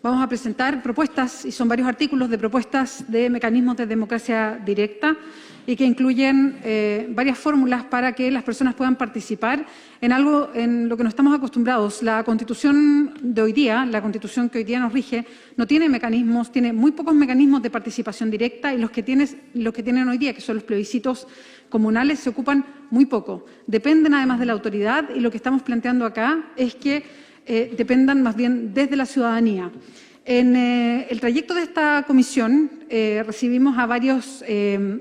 vamos a presentar propuestas, y son varios artículos de propuestas de mecanismos de democracia directa y que incluyen varias fórmulas para que las personas puedan participar en algo en lo que no estamos acostumbrados. La Constitución de hoy día, la Constitución que hoy día nos rige, no tiene mecanismos, tiene muy pocos mecanismos de participación directa, y los que tienen hoy día, que son los plebiscitos comunales, se ocupan muy poco. Dependen además de la autoridad, y lo que estamos planteando acá es que dependan más bien desde la ciudadanía. En el trayecto de esta comisión recibimos a varias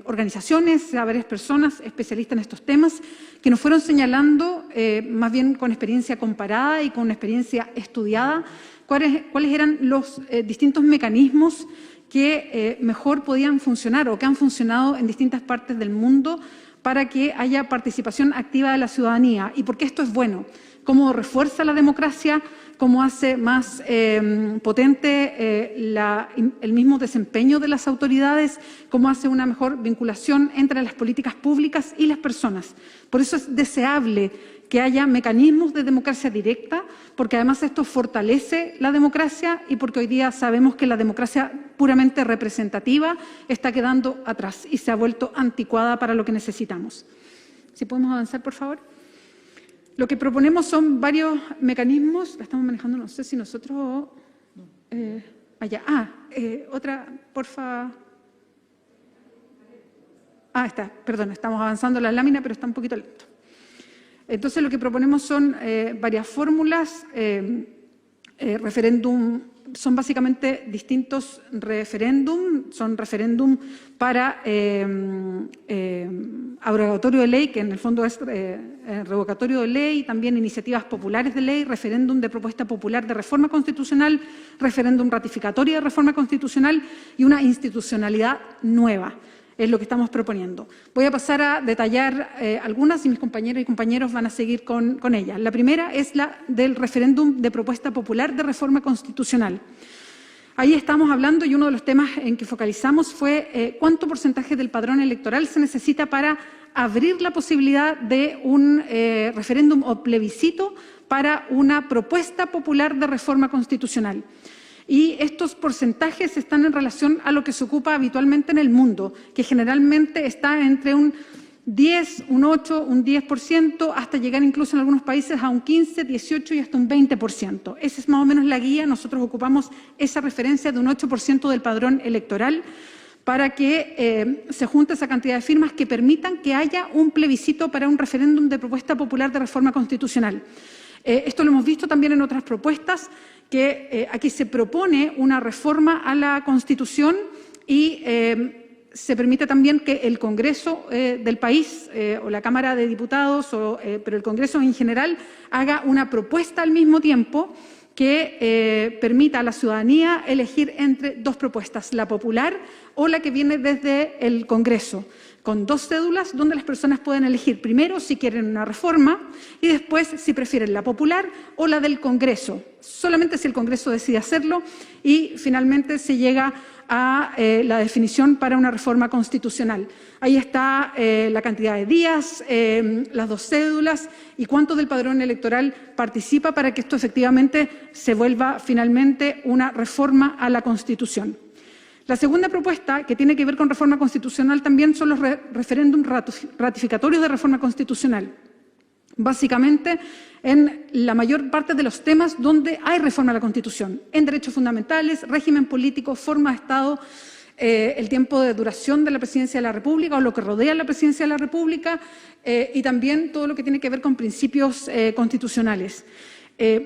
organizaciones, a varias personas especialistas en estos temas que nos fueron señalando, más bien con experiencia comparada y con experiencia estudiada, cuáles eran los distintos mecanismos que mejor podían funcionar o que han funcionado en distintas partes del mundo para que haya participación activa de la ciudadanía. ¿Y por qué esto es bueno? Cómo refuerza la democracia, cómo hace más potente el mismo desempeño de las autoridades, cómo hace una mejor vinculación entre las políticas públicas y las personas. Por eso es deseable que haya mecanismos de democracia directa, porque además esto fortalece la democracia y porque hoy día sabemos que la democracia puramente representativa está quedando atrás y se ha vuelto anticuada para lo que necesitamos. Si podemos avanzar, por favor. Lo que proponemos son varios mecanismos, la estamos manejando, no sé si nosotros otra, porfa. Está, perdón, estamos avanzando la lámina, pero está un poquito lento. Entonces, lo que proponemos son varias fórmulas, referéndum. Son básicamente distintos referéndum, son referéndum para abrogatorio de ley, que en el fondo es revocatorio de ley, también iniciativas populares de ley, referéndum de propuesta popular de reforma constitucional, referéndum ratificatorio de reforma constitucional y una institucionalidad nueva. Es lo que estamos proponiendo. Voy a pasar a detallar algunas y mis compañeras y compañeros van a seguir con ellas. La primera es la del referéndum de propuesta popular de reforma constitucional. Ahí estamos hablando, y uno de los temas en que focalizamos fue cuánto porcentaje del padrón electoral se necesita para abrir la posibilidad de un referéndum o plebiscito para una propuesta popular de reforma constitucional. Y estos porcentajes están en relación a lo que se ocupa habitualmente en el mundo, que generalmente está entre un 10, un 8, un 10%, hasta llegar incluso en algunos países a un 15, 18 y hasta un 20%. Esa es más o menos la guía. Nosotros ocupamos esa referencia de un 8% del padrón electoral para que se junte esa cantidad de firmas que permitan que haya un plebiscito para un referéndum de propuesta popular de reforma constitucional. Esto lo hemos visto también en otras propuestas, que aquí se propone una reforma a la Constitución y se permite también que el Congreso del país o la Cámara de Diputados, pero el Congreso en general, haga una propuesta al mismo tiempo que permita a la ciudadanía elegir entre dos propuestas, la popular o la que viene desde el Congreso, con dos cédulas donde las personas pueden elegir primero si quieren una reforma y después si prefieren la popular o la del Congreso, solamente si el Congreso decide hacerlo, y finalmente se llega a la definición para una reforma constitucional. Ahí está la cantidad de días, las dos cédulas y cuánto del padrón electoral participa para que esto efectivamente se vuelva finalmente una reforma a la Constitución. La segunda propuesta, que tiene que ver con reforma constitucional también, son los referéndums ratificatorios de reforma constitucional. Básicamente, en la mayor parte de los temas donde hay reforma a la Constitución, en derechos fundamentales, régimen político, forma de Estado, el tiempo de duración de la presidencia de la República o lo que rodea la presidencia de la República y también todo lo que tiene que ver con principios constitucionales.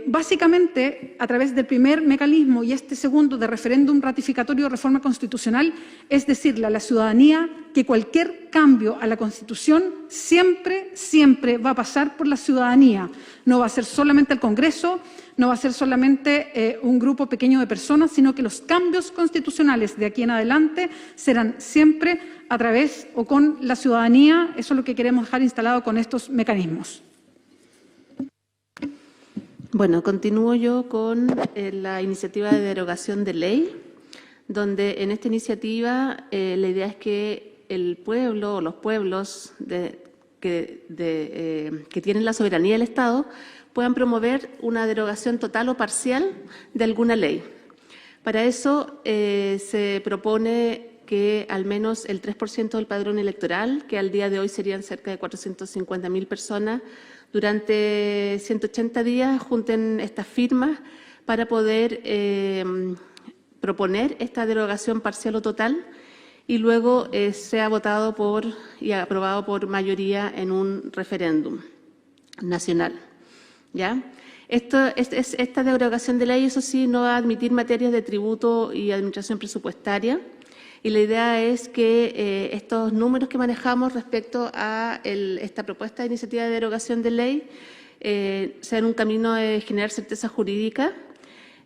Básicamente, a través del primer mecanismo y este segundo de referéndum ratificatorio de reforma constitucional, es decirle a la ciudadanía que cualquier cambio a la Constitución siempre va a pasar por la ciudadanía. No va a ser solamente el Congreso, no va a ser solamente un grupo pequeño de personas, sino que los cambios constitucionales de aquí en adelante serán siempre a través o con la ciudadanía. Eso es lo que queremos dejar instalado con estos mecanismos. Bueno, continúo yo con la iniciativa de derogación de ley, donde en esta iniciativa la idea es que el pueblo o los pueblos que tienen la soberanía del Estado puedan promover una derogación total o parcial de alguna ley. Para eso se propone que al menos el 3% del padrón electoral, que al día de hoy serían cerca de 450.000 personas, durante 180 días junten estas firmas para poder proponer esta derogación parcial o total y luego sea votado y aprobado por mayoría en un referéndum nacional. ¿Ya? Esta derogación de ley, eso sí, no va a admitir materias de tributo y administración presupuestaria. Y la idea es que estos números que manejamos respecto a esta propuesta de iniciativa de derogación de ley sean un camino de generar certeza jurídica.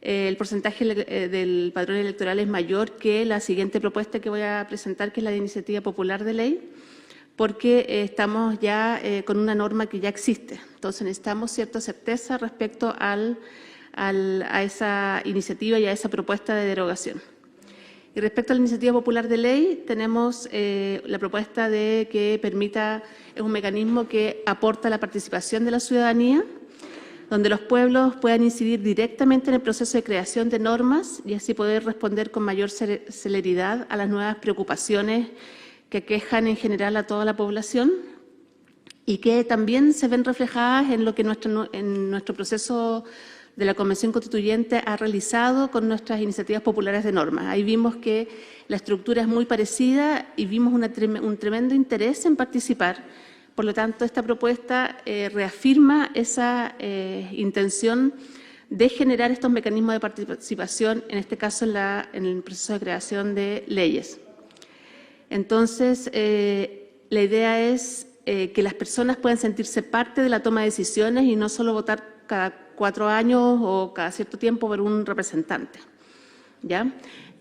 El porcentaje del padrón electoral es mayor que la siguiente propuesta que voy a presentar, que es la de iniciativa popular de ley, porque estamos ya con una norma que ya existe. Entonces necesitamos cierta certeza respecto a esa iniciativa y a esa propuesta de derogación. Y respecto a la iniciativa popular de ley, tenemos la propuesta de que es un mecanismo que aporta la participación de la ciudadanía, donde los pueblos puedan incidir directamente en el proceso de creación de normas y así poder responder con mayor celeridad a las nuevas preocupaciones que aquejan en general a toda la población y que también se ven reflejadas en lo que en nuestro proceso de la Convención Constituyente ha realizado con nuestras iniciativas populares de normas. Ahí vimos que la estructura es muy parecida y vimos un tremendo interés en participar. Por lo tanto, esta propuesta reafirma esa intención de generar estos mecanismos de participación, en este caso en el proceso de creación de leyes. Entonces, la idea es que las personas puedan sentirse parte de la toma de decisiones y no solo votar cada 4 años o cada cierto tiempo por un representante. ¿Ya?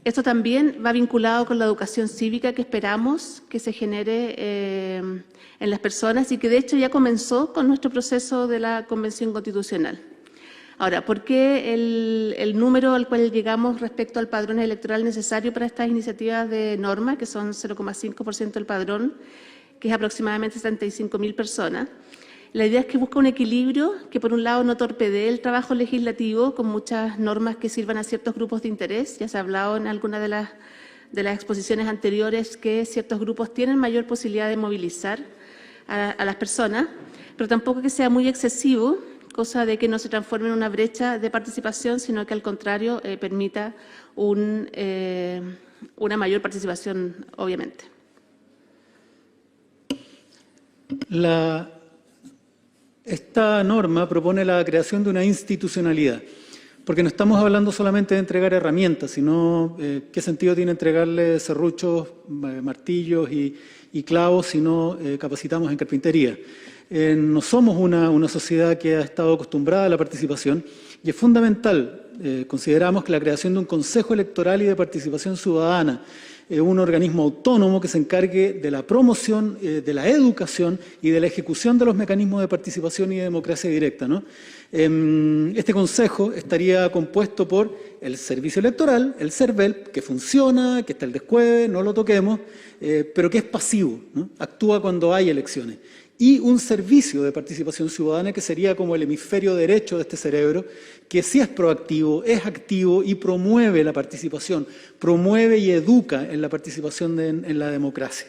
Esto también va vinculado con la educación cívica que esperamos que se genere en las personas y que de hecho ya comenzó con nuestro proceso de la Convención Constitucional. Ahora, ¿por qué el número al cual llegamos respecto al padrón electoral necesario para estas iniciativas de norma, que son 0,5% del padrón, que es aproximadamente 75.000 personas? La idea es que busca un equilibrio que, por un lado, no torpedee el trabajo legislativo con muchas normas que sirvan a ciertos grupos de interés. Ya se ha hablado en alguna de las exposiciones anteriores que ciertos grupos tienen mayor posibilidad de movilizar a las personas, pero tampoco que sea muy excesivo, cosa de que no se transforme en una brecha de participación, sino que al contrario permita una mayor participación, obviamente. Esta norma propone la creación de una institucionalidad, porque no estamos hablando solamente de entregar herramientas, sino qué sentido tiene entregarle serruchos, martillos y clavos si no capacitamos en carpintería. No somos una sociedad que ha estado acostumbrada a la participación y es fundamental, consideramos que la creación de un Consejo Electoral y de Participación Ciudadana, un organismo autónomo que se encargue de la promoción, de la educación y de la ejecución de los mecanismos de participación y de democracia directa, ¿no? Este consejo estaría compuesto por el servicio electoral, el CERVEL, que funciona, que está el descueve, no lo toquemos, pero que es pasivo, ¿no? Actúa cuando hay elecciones. Y un servicio de participación ciudadana que sería como el hemisferio derecho de este cerebro, que sí es proactivo, es activo y promueve la participación, promueve y educa en la participación en la democracia.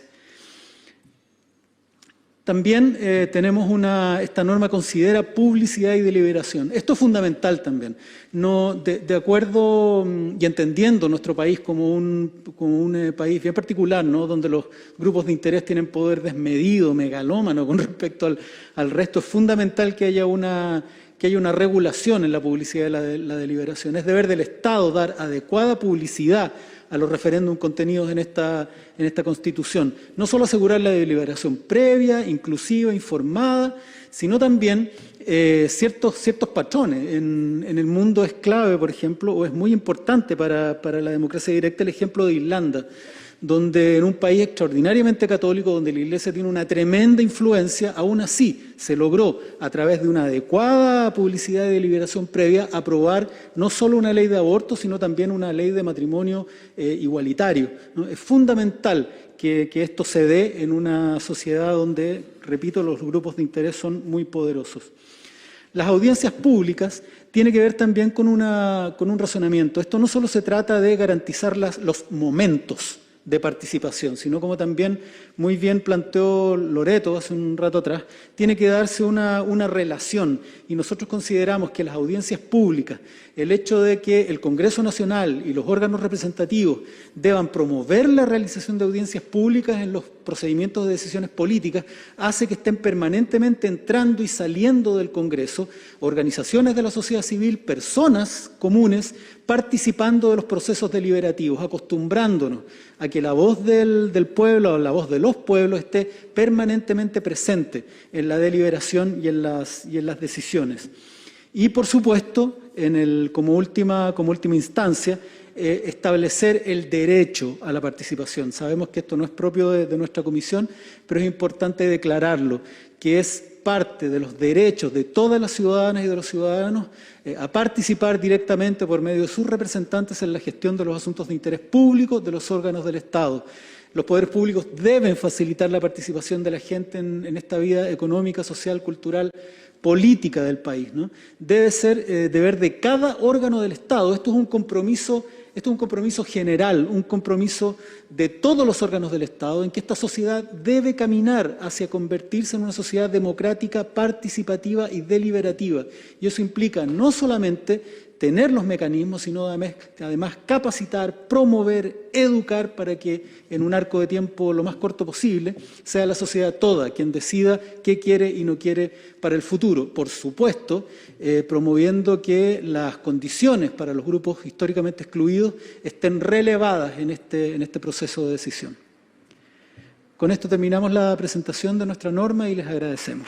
También esta norma considera publicidad y deliberación. Esto es fundamental también. No, de acuerdo y entendiendo nuestro país como un país bien particular, ¿no? Donde los grupos de interés tienen poder desmedido, megalómano con respecto al resto, es fundamental que haya una regulación en la publicidad de la deliberación. Es deber del Estado dar adecuada publicidad a los referéndums contenidos en esta Constitución. No solo asegurar la deliberación previa, inclusiva, informada, sino también ciertos patrones. En el mundo es clave, por ejemplo, o es muy importante para la democracia directa el ejemplo de Irlanda, donde en un país extraordinariamente católico, donde la Iglesia tiene una tremenda influencia, aún así se logró, a través de una adecuada publicidad de deliberación previa, aprobar no solo una ley de aborto, sino también una ley de matrimonio igualitario, ¿no? Es fundamental que esto se dé en una sociedad donde, repito, los grupos de interés son muy poderosos. Las audiencias públicas tienen que ver también con un razonamiento. Esto no solo se trata de garantizar los momentos de participación, sino como también muy bien planteó Loreto hace un rato atrás, tiene que darse una relación, y nosotros consideramos que las audiencias públicas, el hecho de que el Congreso Nacional y los órganos representativos deban promover la realización de audiencias públicas en los procedimientos de decisiones políticas, hace que estén permanentemente entrando y saliendo del Congreso organizaciones de la sociedad civil, personas comunes, participando de los procesos deliberativos, acostumbrándonos a que la voz del pueblo o la voz de los pueblos esté permanentemente presente en la deliberación y en las decisiones. Y, por supuesto, como última instancia, establecer el derecho a la participación. Sabemos que esto no es propio de nuestra comisión, pero es importante declararlo, que es parte de los derechos de todas las ciudadanas y de los ciudadanos a participar directamente por medio de sus representantes en la gestión de los asuntos de interés público de los órganos del Estado. Los poderes públicos deben facilitar la participación de la gente en esta vida económica, social, cultural, política del país, ¿no? Debe ser deber de cada órgano del Estado. Esto es un compromiso general, un compromiso de todos los órganos del Estado, en que esta sociedad debe caminar hacia convertirse en una sociedad democrática, participativa y deliberativa. Y eso implica no solamente tener los mecanismos, sino además capacitar, promover, educar para que en un arco de tiempo lo más corto posible sea la sociedad toda quien decida qué quiere y no quiere para el futuro. Por supuesto, promoviendo que las condiciones para los grupos históricamente excluidos estén relevadas en este proceso de decisión. Con esto terminamos la presentación de nuestra norma y les agradecemos.